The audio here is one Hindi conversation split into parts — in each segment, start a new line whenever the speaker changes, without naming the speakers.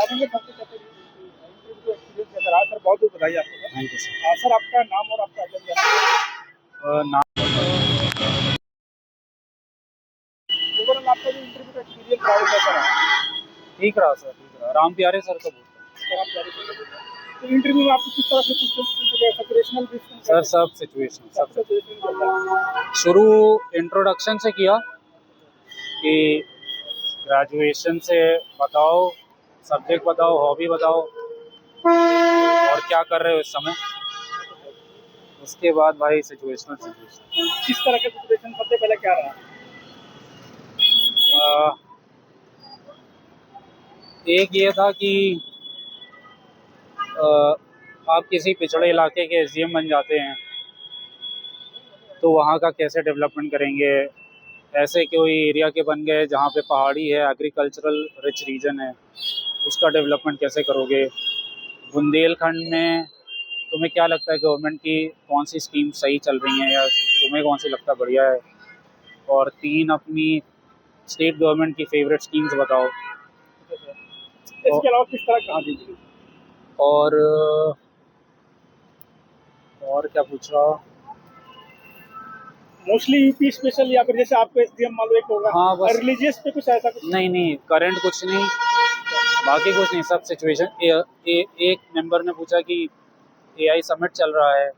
जानेंगे सबसे पहले इंटरव्यू एक्सपीरियंस कैसा रहा सर। बहुत बहुत बधाई आपको sir.
Thank you sir.
Sir आपका नाम और आपका एजेंट
नाम
ओवरऑल आपका जो इंटरव्यू का एक्सपीरियंस रहा वो कैसा रहा
ठीक रहा सर, ठीक रहा। राम प्यारे सर का बोलता
सर। आप जारी कर दीजिए। तो इंटरव्यू में आपको किस तरह से क्वेश्चन सपरेशनल
सर, सब सिचुएशन सब
सिचुएशन
शुरू इंट्रोडक्शन से किया कि ग्रेजुएशन से बताओ, सब्जेक्ट बताओ, हॉबी बताओ और क्या कर रहे हो इस समय। उसके बाद भाई सिचुएशन
किस तरह के सिचुएशन सबसे पहले क्या रहा?
एक ये था कि आप किसी पिछड़े इलाके के एसडीएम बन जाते हैं तो वहाँ का कैसे डेवलपमेंट करेंगे। ऐसे कोई एरिया के बन गए जहाँ पे पहाड़ी है, एग्रीकल्चरल रिच रीजन है, उसका डेवलपमेंट कैसे करोगे। बुंदेलखंड में तुम्हें क्या लगता है गवर्नमेंट की कौन सी स्कीम सही चल रही हैं या तुम्हें कौन सी लगता है बढ़िया है। और 3 अपनी स्टेट गवर्नमेंट की फेवरेट स्कीम्स बताओ।
इसके अलावा किस तरह कहाँ दीजिए
और क्या पूछ रहा।
मोस्टली यूपी स्पेशल या फिर जैसे आपको एसडीएम मान लो एक होगा।
हाँ, बस
रिलीजियस पे कुछ ऐसा कुछ
नहीं करंट कुछ नहीं, बाकी कुछ नहीं, सब सिचुएशन। एक मेंबर ने पूछा कि एआई समिट चल रहा है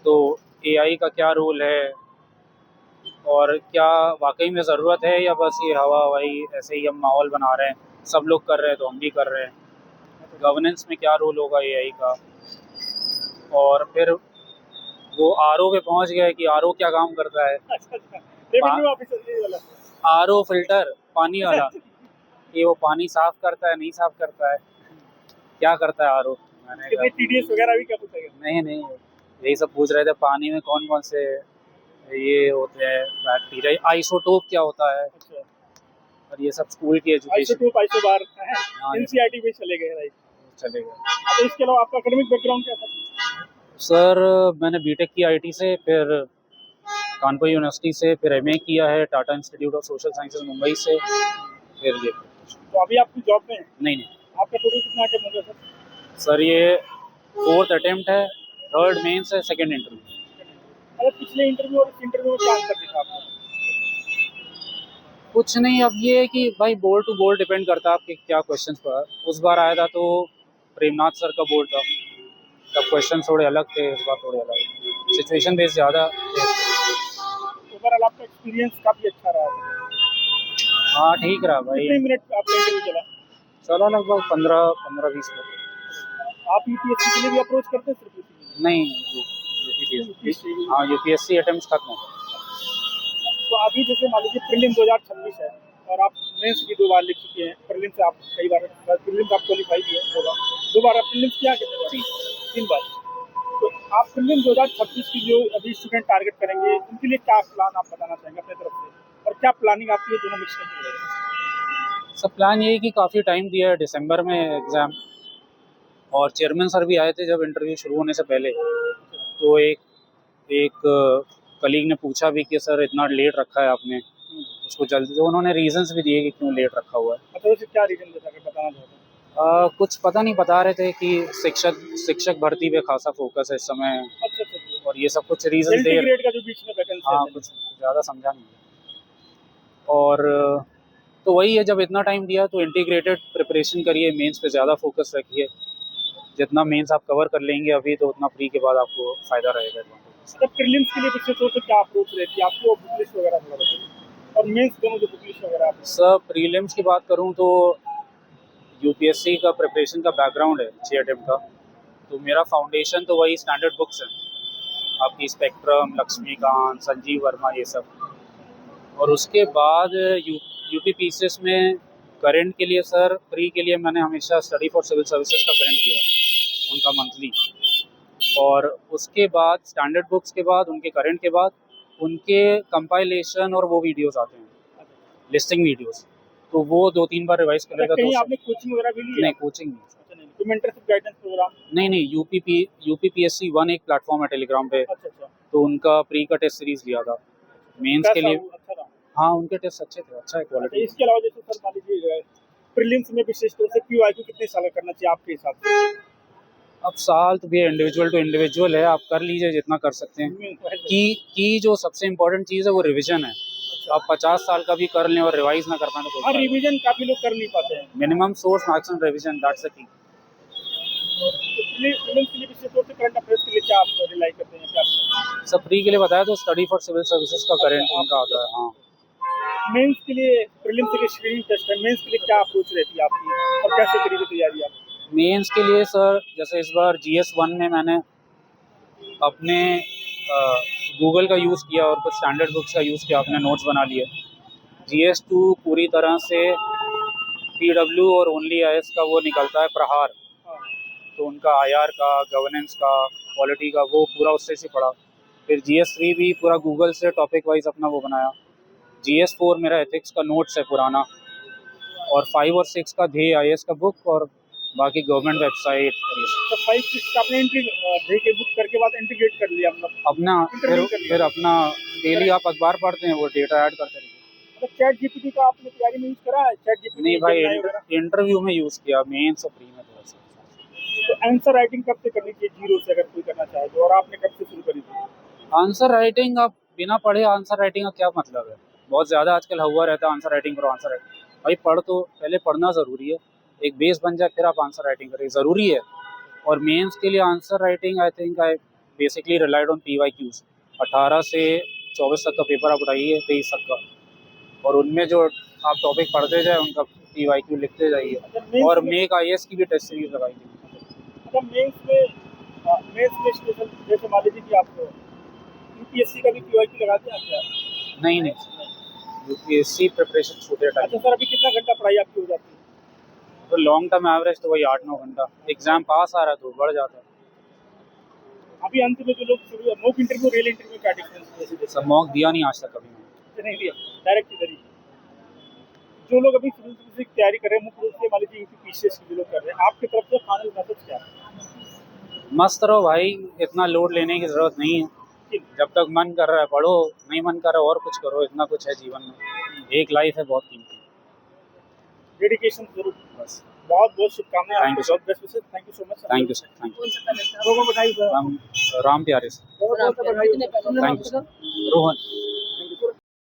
तो एआई का क्या रोल है और क्या वाकई में ज़रूरत है या बस ये हवा हवाई ऐसे ही हम माहौल बना रहे हैं, सब लोग कर रहे हैं तो हम भी कर रहे हैं। गवर्नेंस में क्या रोल होगा एआई का। और फिर वो आरओ पे पहुंच गए कि आरओ क्या काम करता है।
रेवेन्यू ऑफिसर वाला
आरओ फिल्टर पानी वाला कि वो पानी साफ करता है नहीं साफ करता है, क्या करता है आरओ। मैंने
कितने टीडीएस वगैरह भी क्या पूछेगा?
नहीं यही सब पूछ रहे थे। पानी में कौन कौन से ये होते हैं बैक्टीरिया, आइसोटोप क्या होता है।
अच्छा,
और ये सब स्कूल की एजुकेशन।
आइसोटोप आइसोबार है।
हाँ,
एनसीईआरटी में चले गए राइट।
चले गए।
तो इसके अलावा आपका एकेडमिक बैकग्राउंड क्या था?
सर मैंने बीटेक की आईटी से, फिर कानपुर यूनिवर्सिटी से, फिर एमए किया है Tata institute of social sciences Mumbai से, फिर ये।
तो अभी आपकी जॉब में है?
नहीं
आपका टोटल कितना अटेम्प्ट होगा सर?
सर, ये 4th अटेम्प्ट है, 3rd मेंस है, 2nd इंटरव्यू।
अरे पिछले इंटरव्यू और इस इंटरव्यू में क्या अंतर दिखा आपको?
कुछ नहीं, अब ये है कि भाई बोर्ड टू बोर्ड डिपेंड करता है आपके क्या क्वेश्चंस पर। उस बार आया था तो प्रेमनाथ सर का बोर्ड था, तब क्वेश्चन थोड़े अलग थे, इस बार थोड़े अलग, सिचुएशन बेस्ड ज़्यादा।
ओवरऑल आपका एक्सपीरियंस काफी अच्छा रहा है।
हाँ ठीक रहा भाई।
कितने मिनट आपका इंटरव्यू चला?
चला लगभग 15-20 मिनट।
आप यूपीएससी के लिए भी अप्रोच करते हैं सिर्फ?
नहीं, यूपीएससी, हाँ यूपीएससी अटेम्प्ट खत्म हो गए।
तो अभी जैसे मान लीजिए प्रीलिम 2026 है और आप मेंस भी 2 बार लिख चुके हैं। प्रीलिम से आप कई बार प्रीलिम आप क्वालिफाई किए होगा, 2 बार आप प्रीलिम किया कितने बार? 3 बार। तो आप प्रीलिम 2026 की जो अभी स्टूडेंट टारगेट करेंगे उनके लिए क्या प्लान आप बताना चाहेंगे अपने तरफ से, और क्या प्लानिंग आपकी है दोनों मिक्स करके?
सब प्लान ये है कि काफ़ी टाइम दिया है, दिसंबर में एग्ज़ाम, और चेयरमैन सर भी आए थे जब इंटरव्यू शुरू होने से पहले। तो एक कलीग ने पूछा भी कि सर इतना लेट रखा है आपने, उसको जल्दी, तो उन्होंने रीजंस भी दिए कि क्यों लेट रखा हुआ है।
अच्छा, वैसे क्या रीजन जैसा कि बताना चाहते हैं?
कुछ पता नहीं, बता रहे थे कि शिक्षक भर्ती पे खासा फोकस है इस समय,
अच्छा अच्छा,
और ये सब कुछ रीजन दे।
ग्रेड का जो बीच में वैकेंसी
हाँ,
है।
कुछ ज़्यादा समझा नहीं। और तो वही है, जब इतना टाइम दिया तो इंटीग्रेटेड प्रिपरेशन करिए, मेंस पे ज़्यादा फोकस रखिए। जितना मेंस आप कवर कर लेंगे अभी तो उतना प्री के बाद आपको फ़ायदा रहेगा।
मतलब प्रीलिम्स के लिए पिछले तौर पर क्या अप्रोच रहती है आपको, बुक लिस्ट वगैरह थोड़ा बताइए, और मेंस दोनों जो बुक लिस्ट वगैरह?
सर प्रीलिम्स की बात करूं तो यूपीएससी का प्रिपरेशन का बैकग्राउंड है 6 अटेम्प्ट का, तो मेरा फाउंडेशन तो वही स्टैंडर्ड बुक्स हैं आपकी, स्पेक्ट्रम, लक्ष्मीकांत, संजीव वर्मा, ये सब। और उसके बाद यूपी पीसीएस में करंट के लिए सर, प्री के लिए मैंने हमेशा स्टडी फॉर सिविल सर्विसेज का करंट किया, उनका मंथली। और उसके बाद स्टैंडर्ड बुक्स के बाद, उनके करंट के बाद, उनके कंपाइलेशन और वो वीडियोस आते हैं, लिस्टिंग वीडियोस, तो वो 2-3 बार रिवाइज करेगा।
कहीं आपने कोचिंग वगैरह भी ली है?
नहीं, कोचिंग नहीं।
तो मेंटरशिप गाइडेंस प्रोग्राम?
नहीं, यूपीपीएससी 1 एक प्लेटफॉर्म है टेलीग्राम पे।
अच्छा,
तो उनका प्री का टेस्ट सीरीज लिया था मेंस के लिए।
अच्छा रहा?
हाँ, उनके टेस्ट अच्छे थे, अच्छा है क्वालिटी।
इसके अलावा जैसे सर मान लीजिए प्रीलिम्स में विशेष तौर से पीवाईक्यू कितने साल का करना चाहिए आपके हिसाब से?
अब साल तो भी इंडिविजुअल टू इंडिविजुअल है, आप कर लीजिए जितना कर सकते हैं। की जो सबसे इम्पोर्टेंट चीज़ है वो रिवीजन है। आप 50 साल का भी कर लें और रिवाइज ना कर पाए तो
हाँ, रिवीजन काफी लोग कर नहीं पाते हैं।
Minimum source maximum revision, that's the key.
तो प्रीलिम्स के लिए विशेष तौर से करंट अफेयर्स के लिए क्या आप रिलाई करते हैं, क्या आप?
सब प्री के लिए बताया तो स्टडी फॉर सिविल सर्विसेज का करंट उनका आता है। हाँ,
मेंस के लिए प्रीलिम्स के लिए स्क्रीनिंग टेस्ट है, मेंस के लिए क्या अप्रोच रहती है आपकी और कैसे करेंगे तैयारी आप?
मेंस के लिए सर जैसे इस बार GS1 में मैंने अपने गूगल का यूज़ किया और कुछ स्टैंडर्ड बुक्स का यूज़ किया, अपने नोट्स बना लिए। GS2 पूरी तरह से PW और ओनली IS का वो निकलता है प्रहार, तो उनका IR का, गवर्नेंस का, क्वालिटी का, वो पूरा उससे से पढ़ा। फिर GS3 भी पूरा गूगल से टॉपिक वाइज अपना वो बनाया। GS4 मेरा एथिक्स का नोट्स है पुराना, और 5 और 6 का ध्येय IAS का बुक, और बाकी गवर्नमेंट वेबसाइट।
तो 5-6 का आपने एंट्री के बुक करके बाद इंटीग्रेट कर लिया मतलब
अपना फिर अपना डेली आप अखबार पढ़ते हैं, वो डेटा ऐड करते रहिए।
मतलब चैट जीपीटी का आपने तैयारी में यूज करा है? चैट जीपीटी
नहीं भाई, इंटरव्यू में यूज़ किया, मेंस और प्री में थोड़ा सा।
तो आंसर राइटिंग कब से करनी चाहिए जीरो से, अगर कोई करना चाहे तो, और आपने कब से शुरू करी थी?
आंसर राइटिंग आप बिना पढ़े आंसर राइटिंग का क्या मतलब है? बहुत ज़्यादा आजकल हुआ रहता है आंसर राइटिंग करो, आंसर राइटिंग। भाई पढ़ तो पहले पढ़ना ज़रूरी है, एक बेस बन जाए फिर आप आंसर राइटिंग करें, ज़रूरी है। और मेंस के लिए answer writing I think I basically relied on PYQs। 18 से 24 तक का पेपर आप उठाइए, 23 तक का, और उनमें जो आप टॉपिक पढ़ते जाए उनका PYQ लिखते जाइए, और मेक IAS की भी टेस्ट सीरीज लगाई थी।
अच्छा, मेंस में स्पेशल जैसे मान लीजिए कि आप यूपीएससी का भी पीवाईक्यू लगाते हैं क्या?
नहीं, UPSC प्रिपरेशन छूटे टाइम।
अच्छा सर, अभी कितना घंटा पढ़ाई आपकी हो जाती है?
तो लॉन्ग टर्म एवरेज तो वही 8-9 घंटा। एग्जाम पास आ रहा है तो बढ़ जाता है।
अभी अंत में जो लोग मॉक इंटरव्यू रियल इंटरव्यू का डिफरेंस है?
सब मॉक दिया नहीं आज तक कभी मैंने।
नहीं दिया, डायरेक्ट इधर ही। जो लोग अभी शुरू से तैयारी कर रहे हैं, मुख्य रूप से मान लीजिए यूपीएससी की जो लोग कर रहे हैं, आपकी तरफ से फाइनल मैसेज क्या है?
मस्त रहो भाई, इतना लोड लेने की जरूरत नहीं है। जब तक मन कर रहा है पढ़ो, नहीं मन कर रहा है और कुछ करो, इतना कुछ है जीवन में। एक लाइफ है बहुत कीमती।
डेडिकेशन जरूर।
बस,
बहुत बहुत शुभकामनाएं।
Thank you, sir.
Thank you so much.
Thank you sir, thank you.
बधाई सर।
राम प्यारे सर,
बहुत बहुत बधाई।
Thank you sir. रोहन।